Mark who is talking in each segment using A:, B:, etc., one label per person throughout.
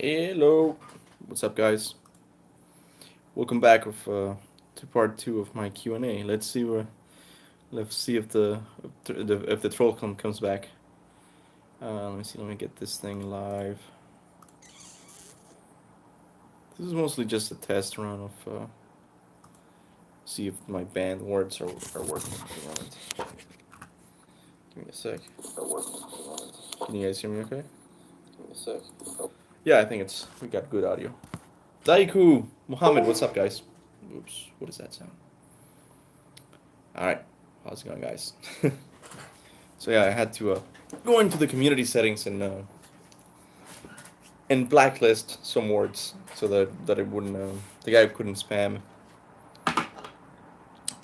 A: Hello, what's up, guys? Welcome back to part two of my Q and A. Let's see if the troll comes back. Let me see. Let me get this thing live. This is mostly just a test run of see if my band words are working at the moment. Give me a sec. Can you guys hear me? Okay. Give me a sec. Yeah, I think we got good audio. Daiku Muhammad, what's up, guys? Oops, what does that sound? All right, how's it going, guys? So yeah, I had to go into the community settings and blacklist some words so that it wouldn't the guy couldn't spam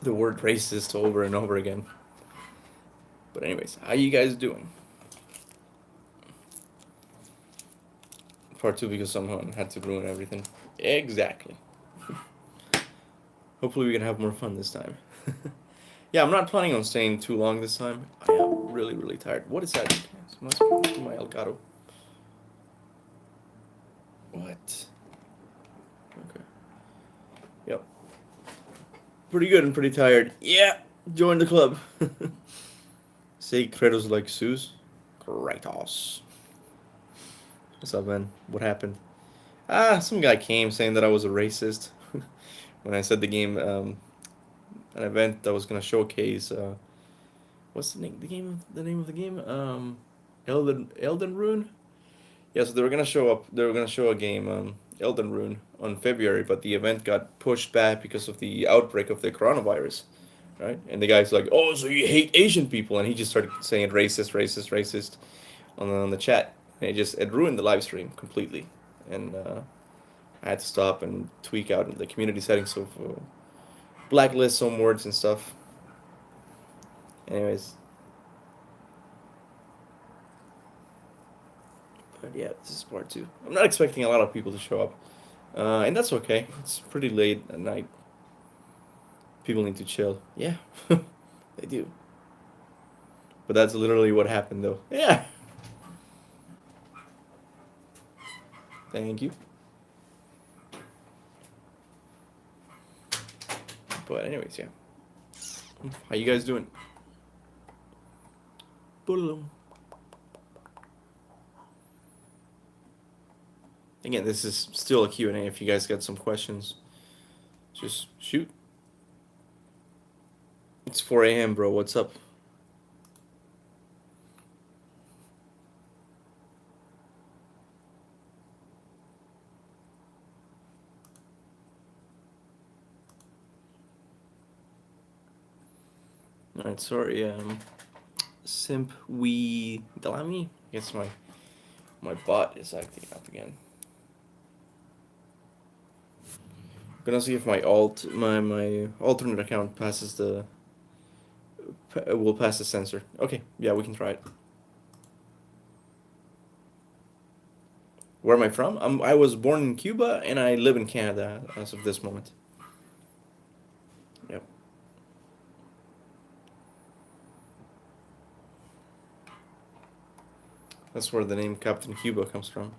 A: the word racist over and over again. But anyways, how you guys doing? Part two because someone had to ruin everything. Exactly. Hopefully we can have more fun this time. Yeah, I'm not planning on staying too long this time. I am really tired. What is that? It must be my Elgato. What? Okay. Yep. Pretty good and pretty tired. Yeah, join the club. Say Kratos like Zeus. Kratos. What's up, man? What happened? Some guy came saying that I was a racist when I said the game, an event that was gonna showcase, what's the name? The name of the game? Elden Rune. Yeah, so they were gonna show up. They were gonna show a game, Elden Rune, on February, but the event got pushed back because of the outbreak of the coronavirus, right? And the guy's like, "Oh, so you hate Asian people?" And he just started saying racist on the chat, and it ruined the live stream completely. And I had to stop and tweak out the community settings of blacklist some words and stuff. Anyways, but yeah, this is part two. I'm not expecting a lot of people to show up, and that's okay. It's pretty late at night. People need to chill. Yeah, they do. But that's literally what happened, though. Yeah. Thank you. But anyways, yeah. How you guys doing? Boom. Again, this is still a Q&A. If you guys got some questions, just shoot. It's 4 a.m., bro. What's up? Alright, sorry, Simp we Delamy? I guess my bot is acting up again. Gonna see if my alternate account will pass the sensor. Okay, yeah, we can try it. Where am I from? I was born in Cuba and I live in Canada as of this moment. Yep. That's where the name Captain Cuba comes from.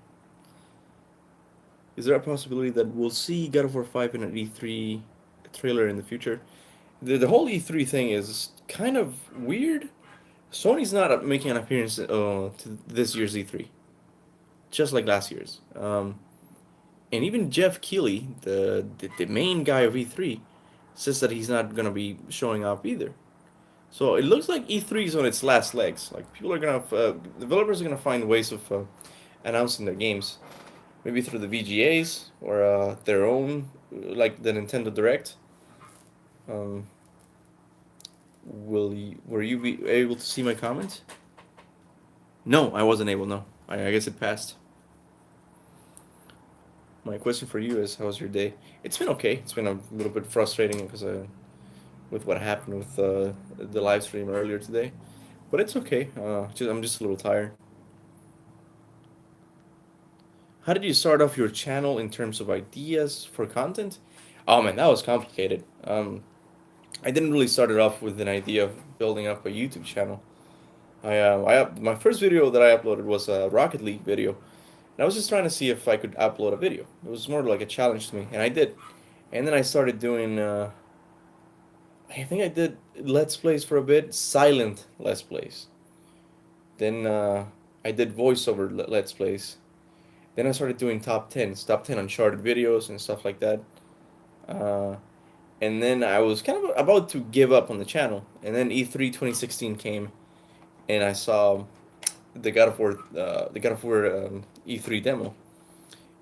A: Is there a possibility that we'll see God of War 5 in an E3 trailer in the future? The whole E3 thing is kind of weird. Sony's not making an appearance to this year's E3, just like last year's. And even Jeff Keighley, the main guy of E3, says that he's not gonna be showing up either. So it looks like E3 is on its last legs. Like developers are gonna find ways of announcing their games, maybe through the VGAs or their own, like the Nintendo Direct. Um, were you be able to see my comment? No, I wasn't able. No, I guess it passed. My question for you is, how's your day? It's been okay. It's been a little bit frustrating because with what happened with the live stream earlier today, but it's okay. I'm just a little tired. How did you start off your channel in terms of ideas for content? Oh man, that was complicated. I didn't really start it off with an idea of building up a YouTube channel. My first video that I uploaded was a Rocket League video. And I was just trying to see if I could upload a video. It was more like a challenge to me, and I did. And then I started doing. I think I did Let's Plays for a bit, silent Let's Plays. Then I did voiceover Let's Plays. Then I started doing top 10 Uncharted videos and stuff like that. Uh, and then I was kind of about to give up on the channel. And then E3 2016 came, and I saw the God of War E3 demo,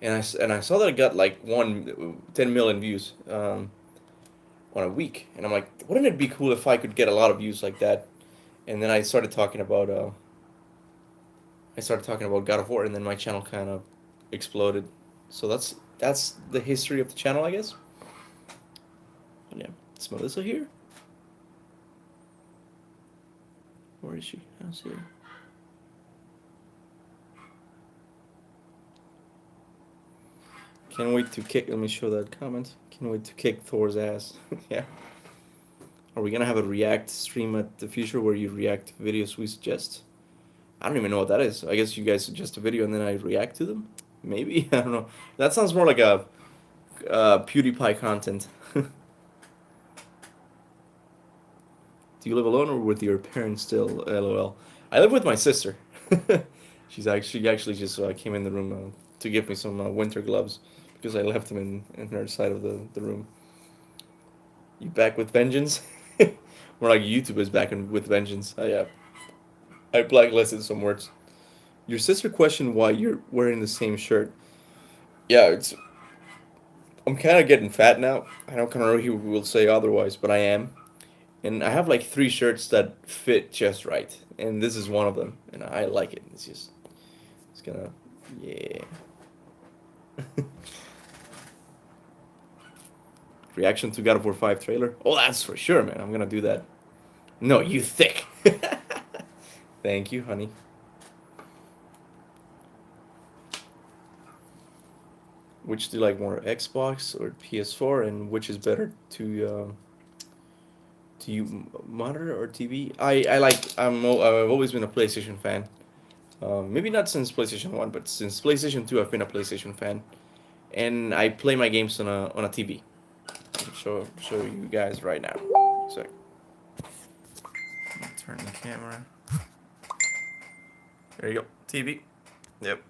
A: and I saw that it got like 10 million views on a week, and I'm like, wouldn't it be cool if I could get a lot of views like that? And then I started talking about God of War, and then my channel kind of exploded. So that's the history of the channel, I guess. But yeah, is Melissa here? Where is she? I don't see her. Can't wait to kick. Let me show that comment. Can't wait to kick Thor's ass. Yeah. Are we gonna have a react stream at the future where you react to videos we suggest? I don't even know what that is. I guess you guys suggest a video and then I react to them? Maybe? I don't know. That sounds more like a PewDiePie content. Do you live alone or with your parents still? LOL. I live with my sister. She actually just came in the room to give me some winter gloves because I left them in her side of the room. You back with vengeance? More like YouTube is back with vengeance. I blacklisted some words. Your sister questioned why you're wearing the same shirt. Yeah, I'm kind of getting fat now. I don't kind of know who will say otherwise, but I am. And I have like 3 shirts that fit just right, and this is one of them, and I like it. It's gonna, yeah. Reaction to God of War 5 trailer? Oh, that's for sure, man. I'm gonna do that. No, you thick. Thank you, honey. Which do you like more, Xbox or PS4, and which is better to you, monitor or TV? I've always been a PlayStation fan. Maybe not since PlayStation 1, but since PlayStation 2, I've been a PlayStation fan, and I play my games on a TV. I'll show you guys right now. So, turn the camera. There you go, TV. Yep.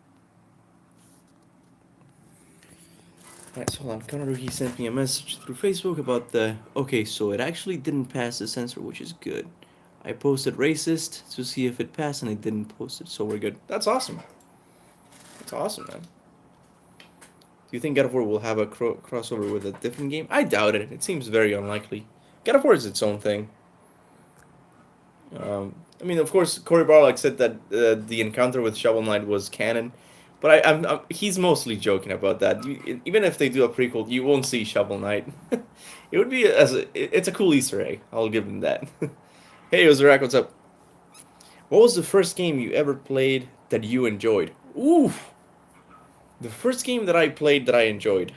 A: Alright, so hold on. Connor, he sent me a message through Facebook about okay, so it actually didn't pass the censor, which is good. I posted racist to see if it passed, and it didn't post it, so we're good. That's awesome. That's awesome, man. Do you think God of War will have a crossover with a different game? I doubt it. It seems very unlikely. God of War is its own thing. I mean, of course, Cory Barlog said that the encounter with Shovel Knight was canon, but he's mostly joking about that. Even if they do a prequel, you won't see Shovel Knight. It would be it's a cool Easter egg. I'll give him that. Hey, Ozrak, what's up? What was the first game you ever played that you enjoyed? Ooh, the first game that I played that I enjoyed.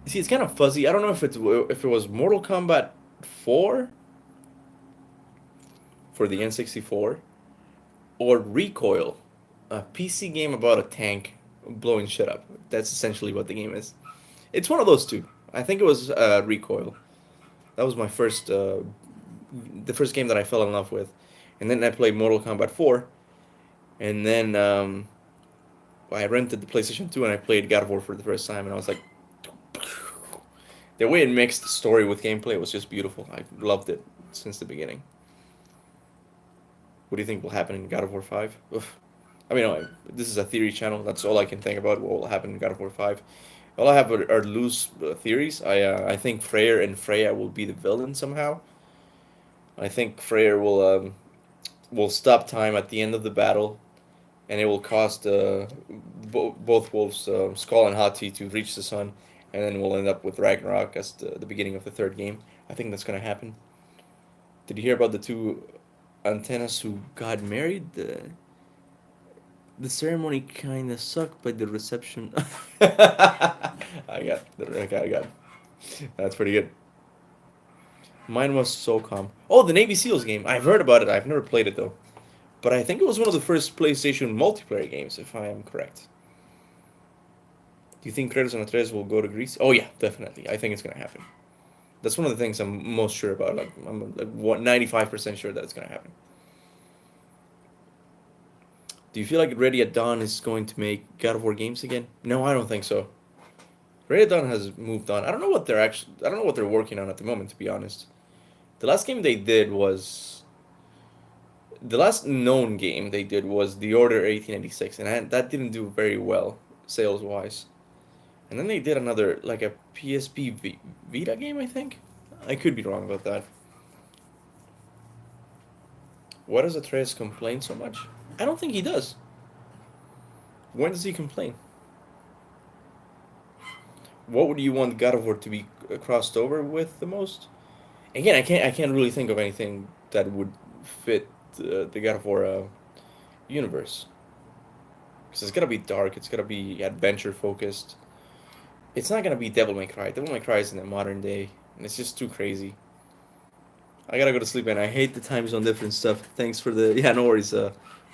A: See, it's kind of fuzzy. I don't know if it was Mortal Kombat 4 for the N64 or Recoil, a PC game about a tank blowing shit up. That's essentially what the game is. It's one of those two. I think it was Recoil. That was my the first game that I fell in love with. And then I played Mortal Kombat 4. And then I rented the PlayStation 2 and I played God of War for the first time. And I was like, the way it mixed story with gameplay was just beautiful. I loved it since the beginning. What do you think will happen in God of War 5? Oof. I mean, this is a theory channel. That's all I can think about. What will happen in God of War 5? All I have are loose theories. I think Freyr and Freya will be the villain somehow. I think Freyr will stop time at the end of the battle, and it will cost both wolves, Skull and Hati, to reach the sun, and then we'll end up with Ragnarok as the beginning of the third game. I think that's gonna happen. Did you hear about the two antennas who got married? The ceremony kind of sucked, but the reception. I got. That's pretty good. Mine was so calm. Oh, the Navy SEALs game. I've heard about it. I've never played it though. but I think it was one of the first PlayStation multiplayer games, if I am correct. Do you think Kratos and Atreus will go to Greece? Oh yeah, definitely. I think it's gonna happen. That's one of the things I'm most sure about. Like I'm like what 95% sure that it's gonna happen. Do you feel like Ready at Dawn is going to make God of War games again? No, I don't think so. Ready at Dawn has moved on. I don't know what they're working on at the moment, to be honest. The last game they did was the last known game they did was The Order 1886, and that didn't do very well sales wise. And then they did another like a PSP Vita game, I think. I could be wrong about that. Why does Atreus complain so much? I don't think he does. When does he complain? What would you want God of War to be crossed over with the most? Again, I can't really think of anything that would fit the God of War universe. Because it's gotta be dark. It's gotta be adventure focused. It's not gonna be Devil May Cry. Devil May Cry is in the modern day, and it's just too crazy. I gotta go to sleep, and I hate the time zone difference stuff. Thanks for the no worries.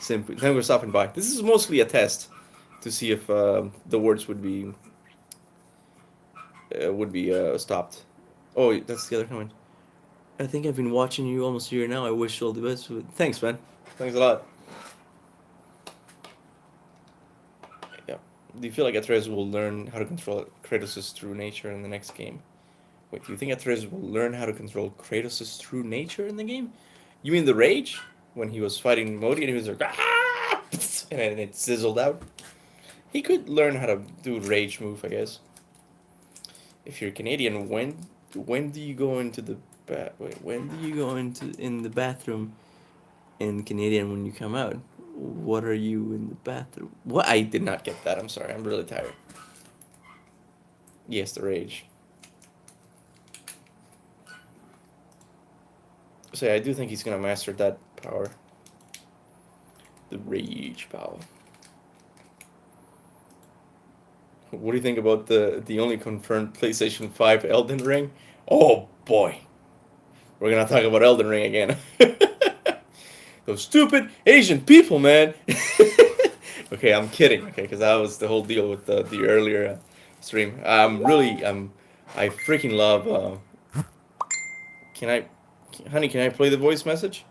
A: Simply thanks for stopping by. This is mostly a test to see if the words would be stopped. Oh, that's the other comment. I think I've been watching you almost a year now. I wish you all the best. Thanks, man. Thanks a lot. Yeah. Do you feel like Atreus will learn how to control Kratos' true nature in the next game? Wait, do you think Atreus will learn how to control Kratos' true nature in the game? You mean the rage? When he was fighting Modi and he was like, ah! And then it sizzled out? He could learn how to do rage move, I guess. If you're Canadian, when do you go into the when do you go into in the bathroom in Canadian when you come out? What are you in the bathroom? What? I did not get that. I'm sorry. I'm really tired. Yes, the rage. So yeah, I do think he's gonna master that power. The rage power. What do you think about the only confirmed PlayStation 5 Elden Ring? Oh boy. We're gonna talk about Elden Ring again. Those stupid Asian people, man. Okay, I'm kidding. Okay, because that was the whole deal with the earlier stream. I freaking love. Can I, honey? Can I play the voice message?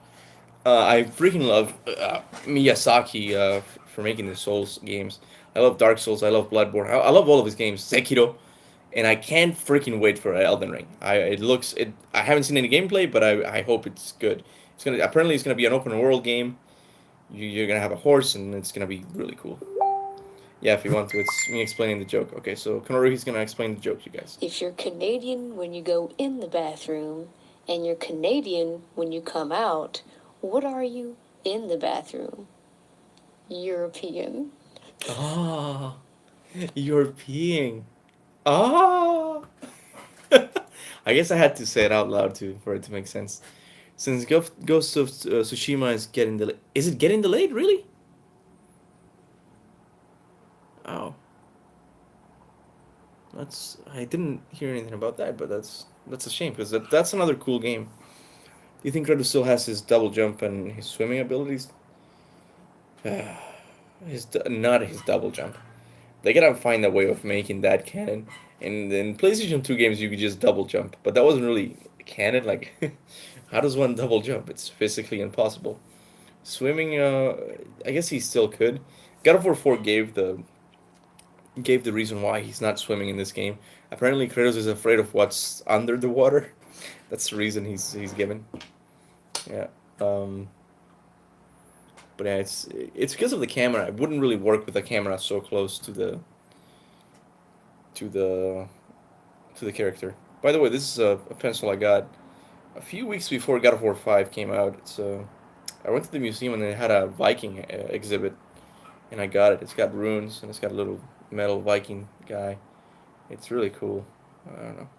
A: I freaking love Miyazaki for making the Souls games. I love Dark Souls. I love Bloodborne. I love all of his games. Sekiro, and I can't freaking wait for Elden Ring. I haven't seen any gameplay, but I hope it's good. It's gonna be an open world game. You're gonna have a horse, and it's gonna be really cool. Yeah, if you want to, it's me explaining the joke. Okay, so Konoruhi's gonna explain the joke, you guys.
B: If you're Canadian when you go in the bathroom, and you're Canadian when you come out, what are you in the bathroom? European.
A: Ah, you're peeing. Ah. I guess I had to say it out loud too for it to make sense. Since Ghost of Tsushima is getting delayed, is it getting delayed? Really? Oh, I didn't hear anything about that, but that's a shame because that's another cool game. Do you think Kratos still has his double jump and his swimming abilities? Not his double jump. They gotta find a way of making that canon. And in PlayStation 2 games, you could just double jump, but that wasn't really canon. Like, how does one double jump? It's physically impossible. Swimming, I guess he still could. God of War 4 gave the reason why he's not swimming in this game. Apparently, Kratos is afraid of what's under the water. That's the reason he's given. Yeah. But yeah, it's because of the camera. It wouldn't really work with the camera so close to the to the character. By the way, this is a pencil I got a few weeks before God of War 5 came out. I went to the museum and they had a Viking exhibit, and I got it. It's got runes and it's got a little metal Viking guy. It's really cool. I don't know.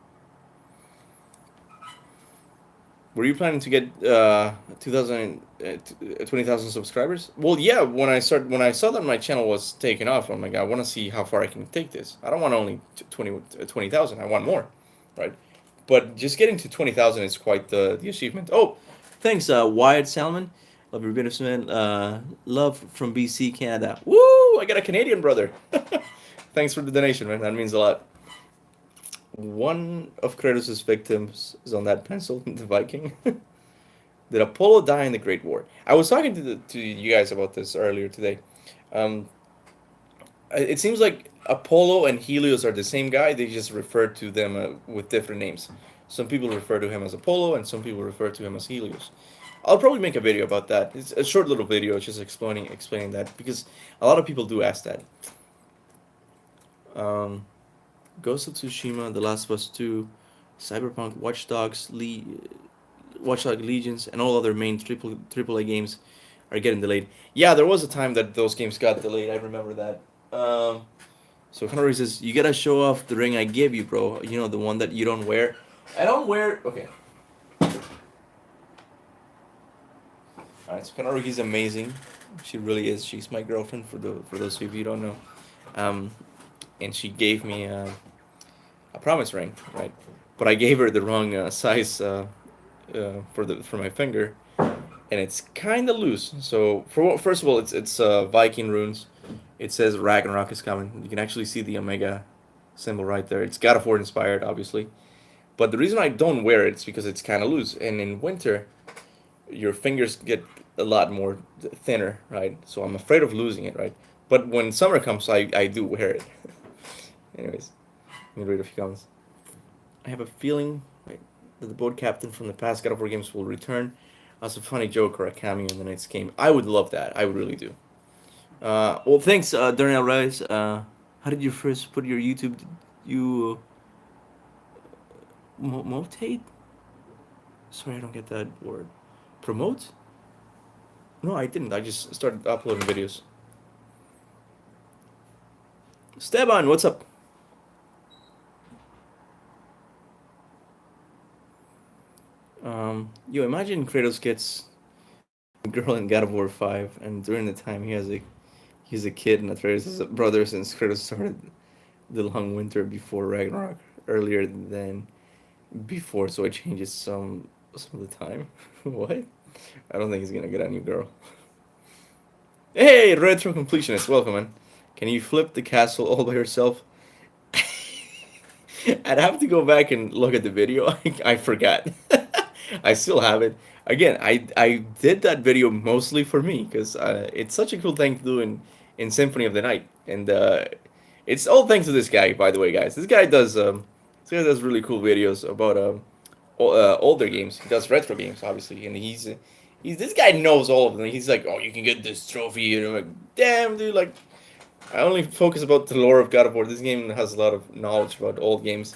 A: Were you planning to get 20,000 subscribers? Well, yeah. When I saw that my channel was taking off, I'm like, I want to see how far I can take this. I don't want only 20,000. I want more, right? But just getting to 20,000 is quite the achievement. Oh, thanks, Wyatt Salmon. Love your videos, man. Love from BC, Canada. Woo! I got a Canadian brother. Thanks for the donation, man. That means a lot. One of Kratos' victims is on that pencil, the Viking. Did Apollo die in the Great War? I was talking to you guys about this earlier today. Um, it seems like Apollo and Helios are the same guy. They just refer to them with different names. Some people refer to him as Apollo, and some people refer to him as Helios. I'll probably make a video about that. It's a short little video, just explaining that because a lot of people do ask that. Um, Ghost of Tsushima, The Last of Us 2, Cyberpunk, Watch Dogs Legions, and all other main triple A games are getting delayed. Yeah, there was a time that those games got delayed. I remember that. So Connery says, "You gotta show off the ring I gave you, bro. You know, the one that you don't wear." I don't wear. Okay. All right. So Connery's amazing. She really is. She's my girlfriend for those of you who don't know. Um, and she gave me a promise ring, right? But I gave her the wrong size for my finger, and it's kind of loose. So first of all, it's Viking runes. It says Ragnarok is coming. You can actually see the Omega symbol right there. It's God of War inspired, obviously. But the reason I don't wear it is because it's kind of loose, and in winter, your fingers get a lot more thinner, right? So I'm afraid of losing it, right? But when summer comes, I do wear it. Anyways, let me read a few comments. I have a feeling, right, that the boat captain from the past God of War games will return as a funny joke or a cameo in the next game. I would love that. I would really do. Well, thanks, Darnell Rice. How did you first put your YouTube? You motate? Sorry, I don't get that word. Promote? No, I didn't. I just started uploading videos. Steban, what's up? You imagine Kratos gets a girl in God of War 5, and during the time he's a kid and Atreus' brother since Kratos started the long winter before Ragnarok earlier than before, so it changes some of the time. What? I don't think he's gonna get a new girl. Hey, retro completionist, welcome, man. Can you flip the castle all by yourself? I'd have to go back and look at the video. I forgot. I still have it. Again, I did that video mostly for me because it's such a cool thing to do in Symphony of the Night, and it's all thanks to this guy, by the way, guys. This guy does really cool videos about older games. He does retro games, obviously, and he's this guy knows all of them. He's like, oh, you can get this trophy, and I'm like, damn, dude, like I only focus about the lore of God of War. This game has a lot of knowledge about old games.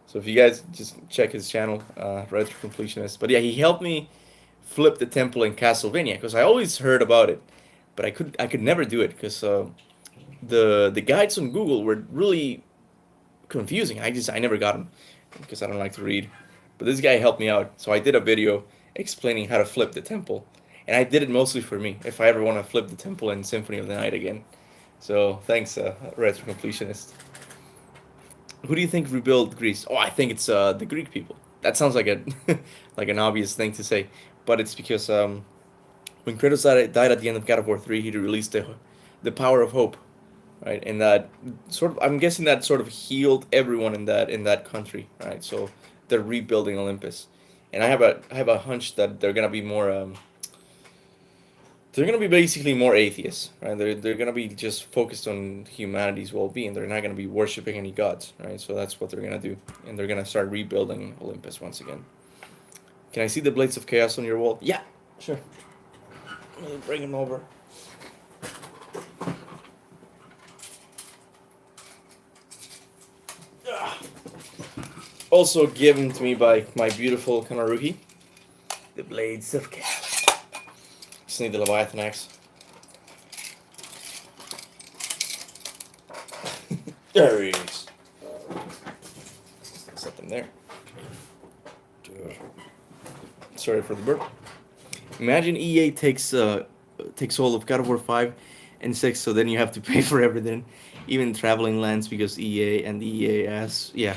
A: So if you guys just check his channel, Retro Completionist. But yeah, he helped me flip the temple in Castlevania because I always heard about it, but I could never do it because the guides on Google were really confusing. I never got them because I don't like to read. But this guy helped me out, so I did a video explaining how to flip the temple, and I did it mostly for me. If I ever want to flip the temple in Symphony of the Night again. So thanks, Retro Completionist. Who do you think rebuilt Greece? Oh, I think it's the Greek people. That sounds like a like an obvious thing to say, but it's because when Kratos died at the end of God of War 3, he released the power of hope, right? And that sort of I'm guessing that sort of healed everyone in that country, right? So they're rebuilding Olympus, and I have a hunch that they're gonna be more they're gonna be basically more atheists, right? They're gonna be just focused on humanity's well-being. They're not gonna be worshiping any gods, right? So that's what they're gonna do, and they're gonna start rebuilding Olympus once again. Can I see the Blades of Chaos on your wall? Yeah, sure. Let me bring them over. Also given to me by my beautiful Kanaruhi, the Blades of Chaos. Just need the Leviathan axe. There he is. Set them there. Sorry for the burp. Imagine EA takes all of God of War 5 and 6, so then you have to pay for everything, even traveling lands because EA and the EA as yeah.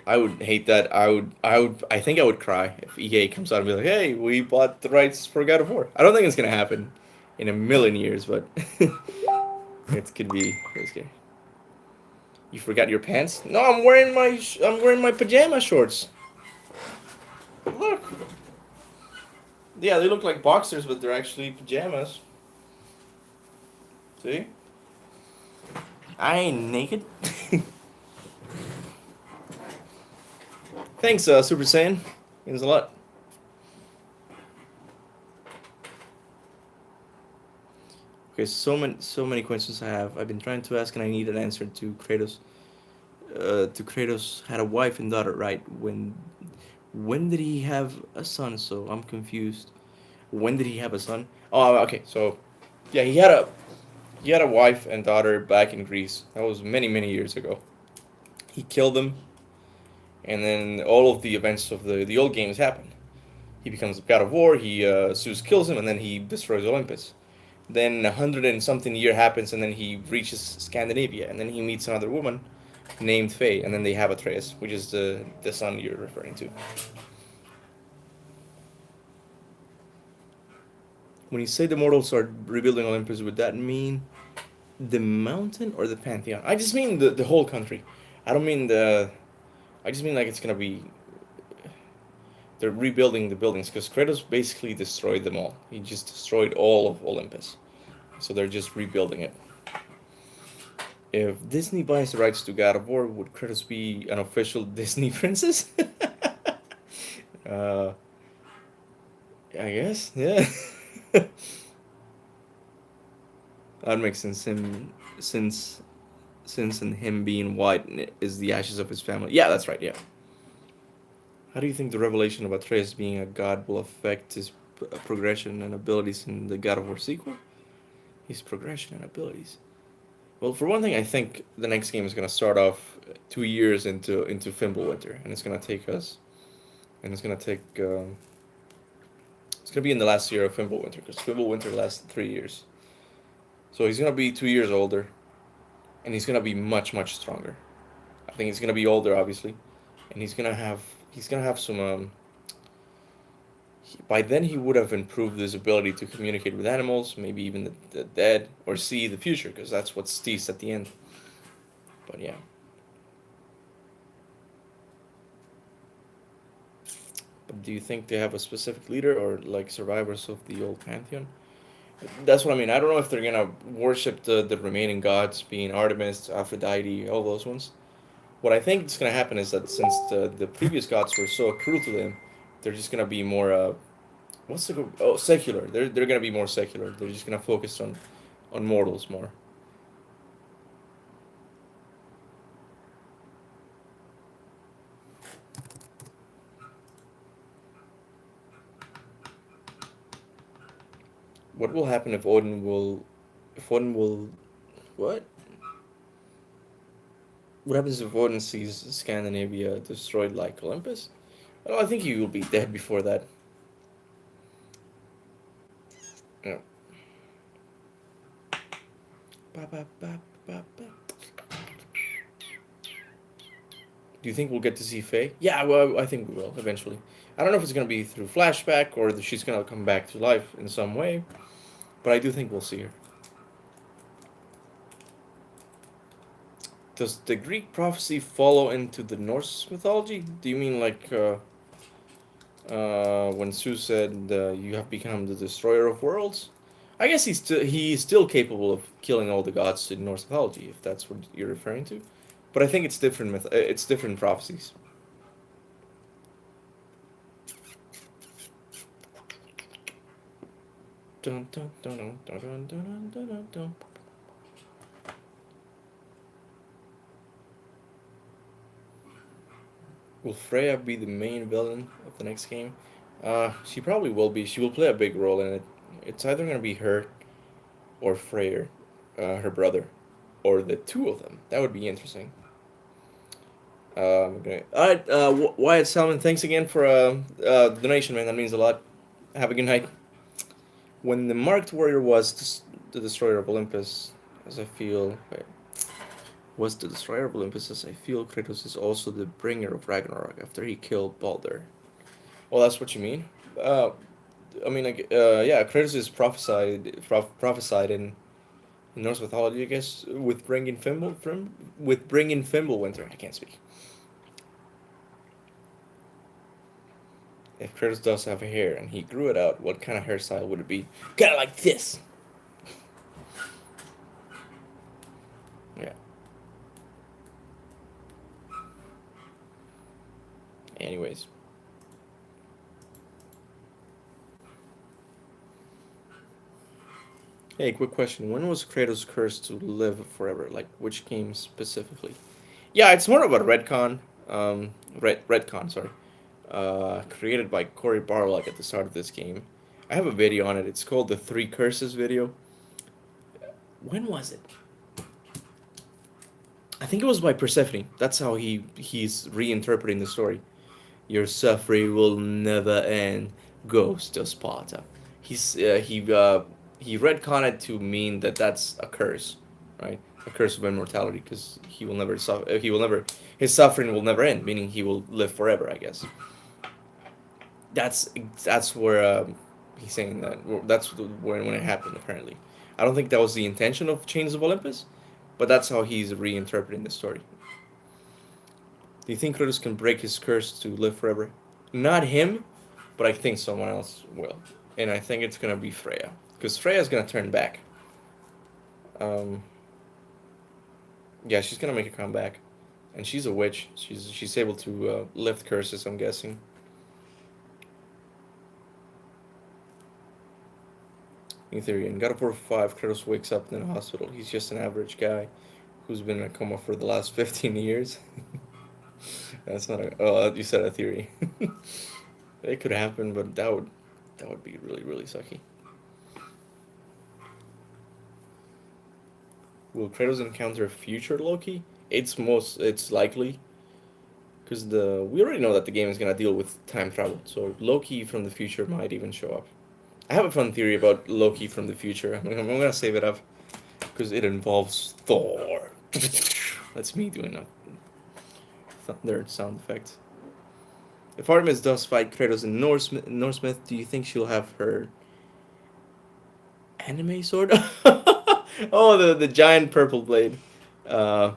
A: I would hate that. I think I would cry if EA comes out and be like, "Hey, we bought the rights for God of War." I don't think it's gonna happen in a million years, but it could be. It's good. You forgot your pants? No, I'm wearing my pajama shorts. Look. Yeah, they look like boxers, but they're actually pajamas. See? I ain't naked. Thanks, Super Saiyan. Means a lot. Okay, so many questions I have. I've been trying to ask, and I need an answer to Kratos. To Kratos had a wife and daughter, right? When did he have a son? So I'm confused. When did he have a son? Oh, okay. So, yeah, he had a wife and daughter back in Greece. That was many years ago. He killed them, and then all of the events of the old games happen. He becomes god of war. Zeus kills him, and then he destroys Olympus. Then 100 and something year happens, and then he reaches Scandinavia, and then he meets another woman named Faye, and then they have Atreus, which is the son you're referring to. When you say the mortals are rebuilding Olympus, would that mean the mountain or the pantheon? I just mean the whole country. I don't mean the. I just mean like it's gonna be. They're rebuilding the buildings because Kratos basically destroyed them all. He just destroyed all of Olympus, so they're just rebuilding it. If Disney buys the rights to God of War, would Kratos be an official Disney princess? uh, I guess, yeah. That makes sense. Since since and him being white is the ashes of his family. Yeah, that's right. Yeah. How do you think the revelation of Atreus being a god will affect his progression and abilities in the God of War sequel? His progression and abilities. Well, for one thing, I think the next game is gonna start off 2 years into Fimbulwinter, and it's gonna take us, and it's gonna take. It's gonna be in the last year of Fimbulwinter because Fimbulwinter lasts 3 years. So he's gonna be 2 years older, and he's gonna be much stronger. I think he's gonna be older, obviously, and he's gonna have some. By then, he would have improved his ability to communicate with animals, maybe even the dead, or see the future, because that's what Steve's at the end. But yeah. But do you think they have a specific leader or like survivors of the old pantheon? That's what I mean. I don't know if they're gonna worship the remaining gods, being Artemis, Aphrodite, all those ones. What I think is gonna happen is that since the previous gods were so cruel to them, they're just gonna be more secular. They're gonna be more secular. They're just gonna focus on mortals more. What will happen if Odin will what? What happens if Odin sees Scandinavia destroyed like Olympus? Well, I think he will be dead before that. Yeah. Ba, ba, ba, ba, ba. Do you think we'll get to see Faye? Yeah, well, I think we will eventually. I don't know if it's gonna be through flashback or that she's gonna come back to life in some way, but I do think we'll see her. Does the Greek prophecy follow into the Norse mythology? Do you mean like when Zeus said you have become the destroyer of worlds? I guess he's still capable of killing all the gods in Norse mythology, if that's what you're referring to. But I think it's different. It's different prophecies. Dun, dun, dun, dun, dun, dun, dun, dun, dun, dun. Will Freya be the main villain of the next game? She probably will be. She will play a big role in it. It's either gonna be her or Freyr, her brother, or the two of them. That would be interesting. Okay. All right, Wyatt Salmon, thanks again for the donation, man. That means a lot. Have a good night. When the Marked Warrior was the destroyer of Olympus, as I feel. Wait. was the destroyer of Olympus, as I feel Kratos is also the bringer of Ragnarok after he killed Balder. Well, that's what you mean. Uh, I mean, like, yeah, Kratos is prophesied in Norse mythology, I guess, with bringing Fimbulwinter. I can't speak. If Kratos does have hair and he grew it out, what kind of hairstyle would it be? Kind of like this. Yeah. Anyways. Hey, quick question. When was Kratos cursed to live forever? Like, which game specifically? Yeah, it's more of a retcon. Retcon, sorry. Created by Cory Barlog at the start of this game. I have a video on it. It's called the Three Curses video. When was it? I think it was by Persephone. That's how he's reinterpreting the story. Your suffering will never end, Ghost of Sparta. He retconned it to mean that that's a curse, right? A curse of immortality, because he will never suffer. He will never. His suffering will never end, meaning he will live forever. I guess. That's that's where he's saying that. That's when it happened. Apparently, I don't think that was the intention of Chains of Olympus, but that's how he's reinterpreting the story. Do you think Kratos can break his curse to live forever? Not him, but I think someone else will. And I think it's gonna be Freya. Because Freya's gonna turn back. Um, yeah, she's gonna make a comeback. And she's a witch. She's able to lift curses, I'm guessing. In theory, in God of War 5, Kratos wakes up in a hospital. He's just an average guy who's been in a coma for the last 15 years. That's not a. Oh, you said a theory. It could happen, but that would be really really sucky. Will Kratos encounter future Loki? It's likely because the we already know that the game is gonna deal with time travel, so Loki from the future might even show up. I have a fun theory about Loki from the future. I'm gonna save it up because it involves Thor. That's me doing a thunder sound effect. If Artemis does fight Kratos in Norse myth, do you think she'll have her anime sword? Oh, the giant purple blade. Uh,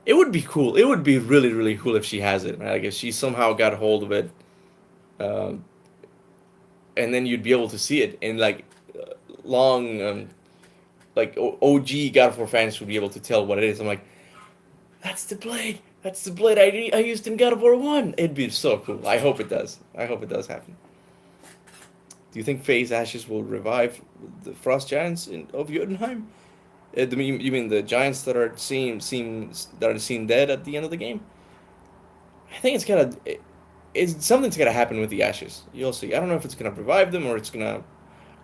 A: it would be cool. It would be really really cool if she has it. Right? Like if she somehow got a hold of it, um, and then you'd be able to see it in like long, like OG God of War fans would be able to tell what it is. I'm like, that's the blade. That's the blade I used in God of War 1. It'd be so cool. I hope it does. I hope it does happen. Do you think Faye's ashes will revive the frost giants of Jotunheim? You mean the giants that are seen dead at the end of the game? I think it's something's gonna happen with the ashes. You'll see. I don't know if it's gonna revive them or it's gonna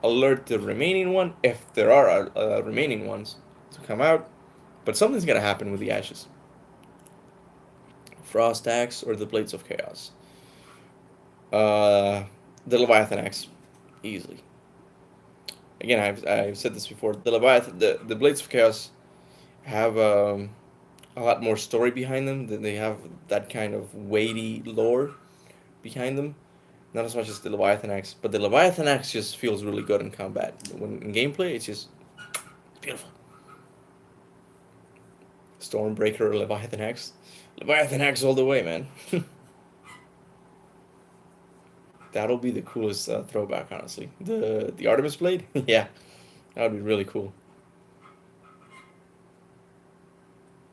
A: alert the remaining one, if there are remaining ones to come out. But something's gonna happen with the ashes. Frost axe or the blades of chaos. Uh, the Leviathan axe, easily. Again, I've said this before. The blades of chaos have a lot more story behind them. They have that kind of weighty lore behind them. Not as much as the Leviathan axe, but the Leviathan axe just feels really good in combat. When in gameplay, it's beautiful. Stormbreaker or Leviathan axe. Leviathan axe all the way, man. That'll be the coolest throwback, honestly. The Artemis blade, yeah, that would be really cool.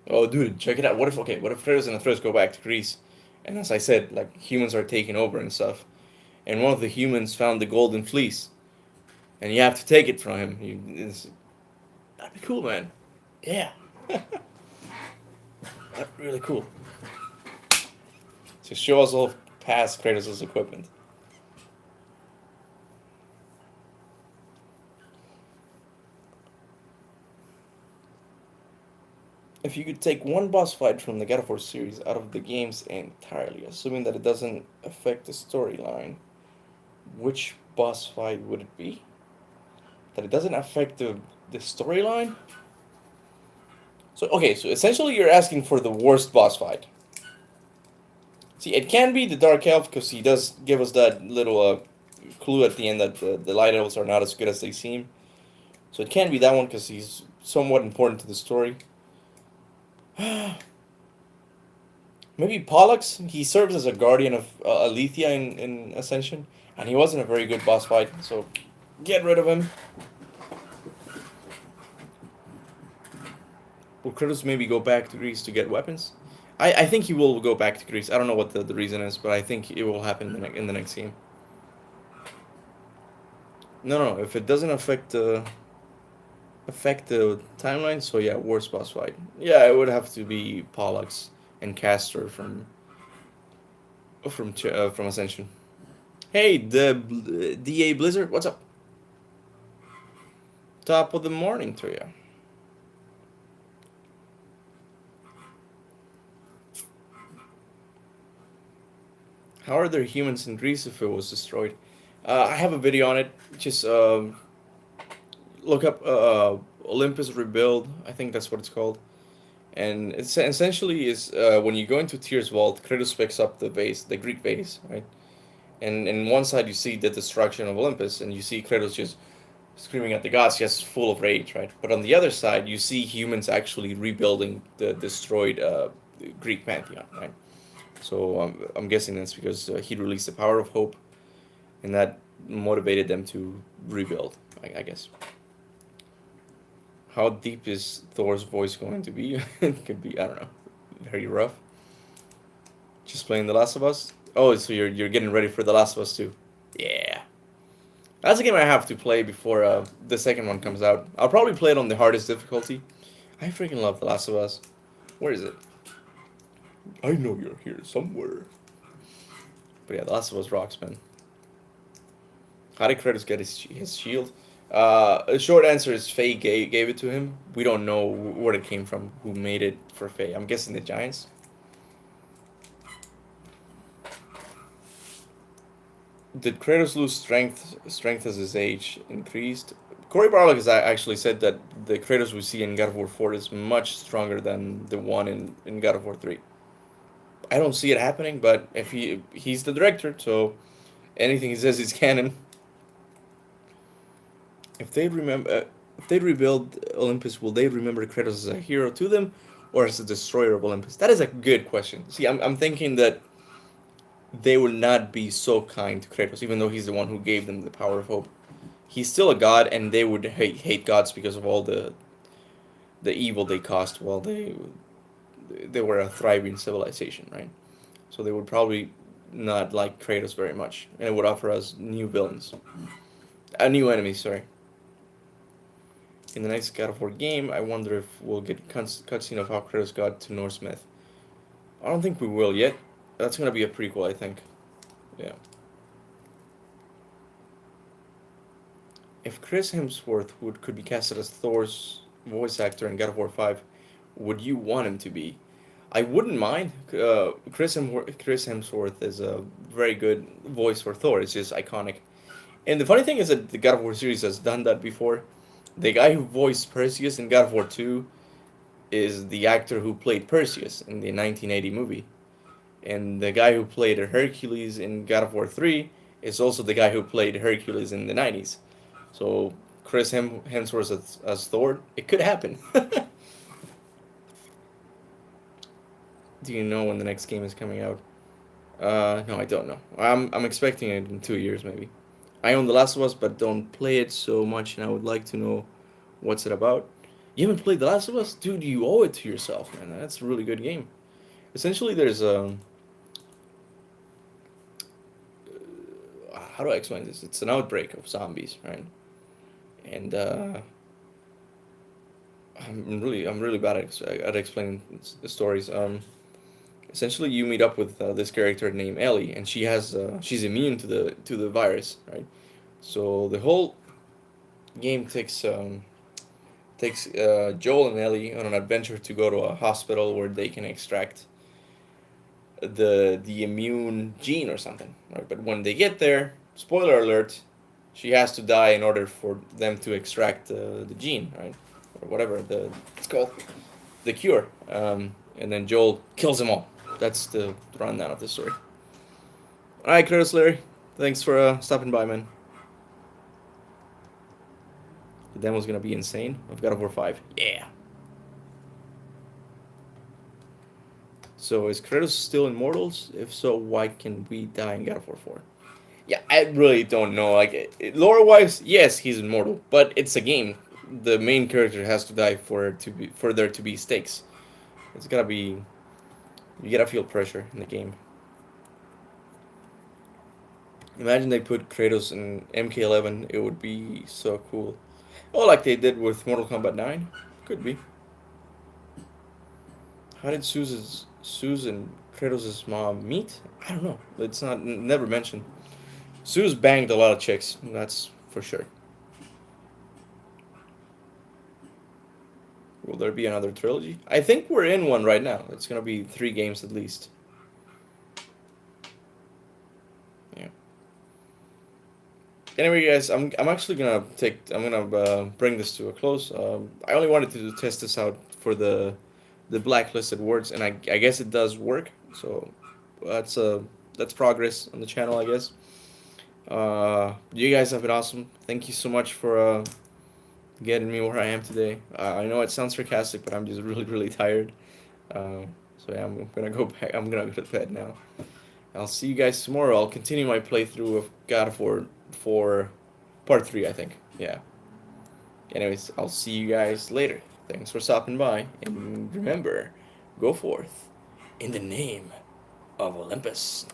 A: Oh, dude, check it out. What if Kratos and Atreus go back to Greece, and as I said, like humans are taking over and stuff, and one of the humans found the golden fleece, and you have to take it from him. That'd be cool, man. Yeah, that'd be really cool. So show us all past Kratos' equipment. If you could take one boss fight from the God of War series out of the games entirely, assuming that it doesn't affect the storyline, which boss fight would it be? That it doesn't affect the storyline? So okay, so essentially you're asking for the worst boss fight. See, it can be the Dark Elf because he does give us that little clue at the end that the Light Elves are not as good as they seem. So it can be that one because he's somewhat important to the story. Maybe Pollux. He serves as a guardian of Alethea in Ascension, and he wasn't a very good boss fight. So get rid of him. Will Kratos maybe go back to Greece to get weapons? I think he will go back to Greece. I don't know what the reason is, but I think it will happen in the next game. No, if it doesn't affect the timeline, so yeah, worst boss fight. Yeah, it would have to be Pollux and Castor from Ascension. Hey, the DA Blizzard, what's up? Top of the morning to you. How are there humans in Greece if it was destroyed? I have a video on it. Just look up Olympus Rebuild. I think that's what it's called. And it's essentially is when you go into Tyr's vault, Kratos picks up the vase, the Greek vase, right? And in one side you see the destruction of Olympus, and you see Kratos just screaming at the gods, just full of rage, right? But on the other side, you see humans actually rebuilding the destroyed Greek pantheon, right? So I'm guessing that's because he released the power of hope, and that motivated them to rebuild, I guess. How deep is Thor's voice going to be? It could be, I don't know, very rough. Just playing The Last of Us. Oh, so you're getting ready for The Last of Us too. Yeah. That's a game I have to play before the second one comes out. I'll probably play it on the hardest difficulty. I freaking love The Last of Us. Where is it? I know you're here somewhere. But yeah, The Last of Us rocks, man. How did Kratos get his shield? A short answer is Faye gave it to him. We don't know where it came from, who made it for Faye. I'm guessing the Giants. Did Kratos lose strength as his age increased? Corey Barlog has actually said that the Kratos we see in God of War 4 is much stronger than the one in God of War 3. I don't see it happening, but if he's the director, so anything he says is canon. If they rebuild Olympus, will they remember Kratos as a hero to them, or as a destroyer of Olympus? That is a good question. See, I'm thinking that they will not be so kind to Kratos, even though he's the one who gave them the power of hope. He's still a god, and they would hate gods because of all the evil they caused while they were a thriving civilization, right? So they would probably not like Kratos very much, and it would offer us new villains, new enemies. Sorry. In the next God of War game, I wonder if we'll get cutscene of how Kratos got to Norse myth. I don't think we will yet. That's gonna be a prequel, I think. Yeah. If Chris Hemsworth could be casted as Thor's voice actor in God of War 5, would you want him to be? I wouldn't mind. Chris Hemsworth is a very good voice for Thor. It's just iconic. And the funny thing is that the God of War series has done that before. The guy who voiced Perseus in God of War 2 is the actor who played Perseus in the 1980 movie. And the guy who played Hercules in God of War 3 is also the guy who played Hercules in the 90s. So Chris Hemsworth as Thor, it could happen. Do you know when the next game is coming out? No, I don't know. I'm expecting it in 2 years maybe. I own The Last of Us, but don't play it so much, and I would like to know what's it about. You haven't played The Last of Us? Dude, you owe it to yourself, man. That's a really good game. Essentially, there's how do I explain this? It's an outbreak of zombies, right? And I'm really bad at explaining the stories. Essentially, you meet up with this character named Ellie, and she's immune to the virus, right? So the whole game takes Joel and Ellie on an adventure to go to a hospital where they can extract the immune gene or something, right? But when they get there, spoiler alert, she has to die in order for them to extract the gene, right? Or whatever it's called. the cure, and then Joel kills them all. That's the rundown of the story. All right, Kratos, Larry, thanks for stopping by, man. The demo's gonna be insane. I've got over 5. Yeah. So is Kratos still Immortals? If so, why can we die in God of War 4? Yeah, I really don't know. Like, lore-wise, yes, he's immortal, but it's a game. The main character has to die for there to be stakes. It's gotta be. You gotta feel pressure in the game. Imagine they put Kratos in MK11. It would be so cool. Oh, like they did with Mortal Kombat 9. Could be. How did Susan Kratos' mom meet? I don't know. It's not never mentioned. Sue's banged a lot of chicks. That's for sure. Will there be another trilogy? I think we're in one right now. It's gonna be 3 games at least. Yeah. Anyway, guys, I'm actually gonna bring this to a close. I only wanted to test this out for the blacklisted words, and I guess it does work. So that's progress on the channel, I guess. You guys have been awesome. Thank you so much for getting me where I am today. I know it sounds sarcastic, but I'm just really tired. So yeah, I'm gonna go back. I'm gonna go to bed now. I'll see you guys tomorrow. I'll continue my playthrough of God of War 4, Part 3, I think. Yeah. Anyways, I'll see you guys later. Thanks for stopping by, and remember, go forth in the name of Olympus.